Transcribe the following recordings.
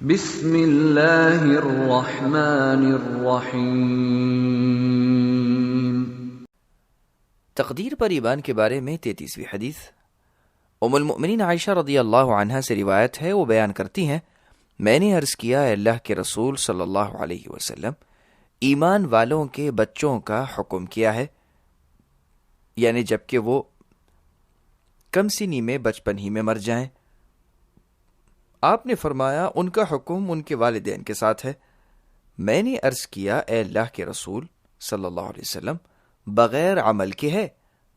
بسم اللہ الرحمن الرحیم۔ تقدیر پر ایمان کے بارے میں 33ویں حدیث ام المؤمنین عائشہ رضی اللہ عنہا سے روایت ہے، وہ بیان کرتی ہیں، میں نے عرض کیا، اے اللہ کے رسول صلی اللہ علیہ وسلم، ایمان والوں کے بچوں کا حکم کیا ہے؟ یعنی جب کہ وہ کم سنی میں بچپن ہی میں مر جائیں۔ آپ نے فرمایا ان کا حکم ان کے والدین کے ساتھ ہے۔ میں نے عرض کیا، اے اللہ کے رسول صلی اللہ علیہ وسلم، بغیر عمل کے ہے؟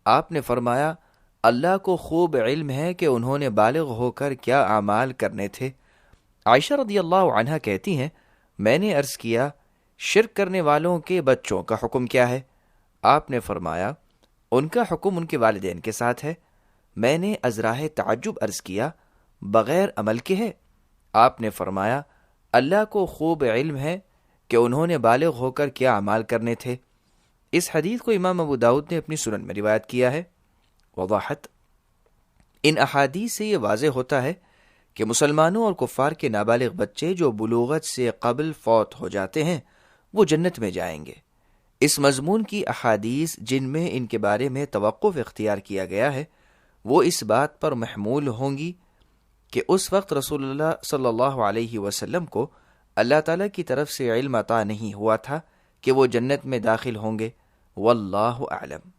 آپ نے فرمایا اللہ کو خوب علم ہے کہ انہوں نے بالغ ہو کر کیا اعمال کرنے تھے۔ عائشہ رضی اللہ عنہا کہتی ہیں، میں نے عرض کیا شرک کرنے والوں کے بچوں کا حکم کیا ہے؟ آپ نے فرمایا ان کا حکم ان کے والدین کے ساتھ ہے۔ میں نے ازراہ تعجب عرض کیا بغیر عمل کے ہے؟ آپ نے فرمایا اللہ کو خوب علم ہے کہ انہوں نے بالغ ہو کر کیا اعمال کرنے تھے۔ اس حدیث کو امام ابو داؤد نے اپنی سنن میں روایت کیا ہے۔ وضاحت، ان احادیث سے یہ واضح ہوتا ہے کہ مسلمانوں اور کفار کے نابالغ بچے جو بلوغت سے قبل فوت ہو جاتے ہیں وہ جنت میں جائیں گے۔ اس مضمون کی احادیث جن میں ان کے بارے میں توقف اختیار کیا گیا ہے وہ اس بات پر محمول ہوں گی کہ اس وقت رسول اللہ صلی اللہ علیہ وسلم کو اللہ تعالیٰ کی طرف سے علم عطا نہیں ہوا تھا کہ وہ جنت میں داخل ہوں گے۔ واللہ اعلم۔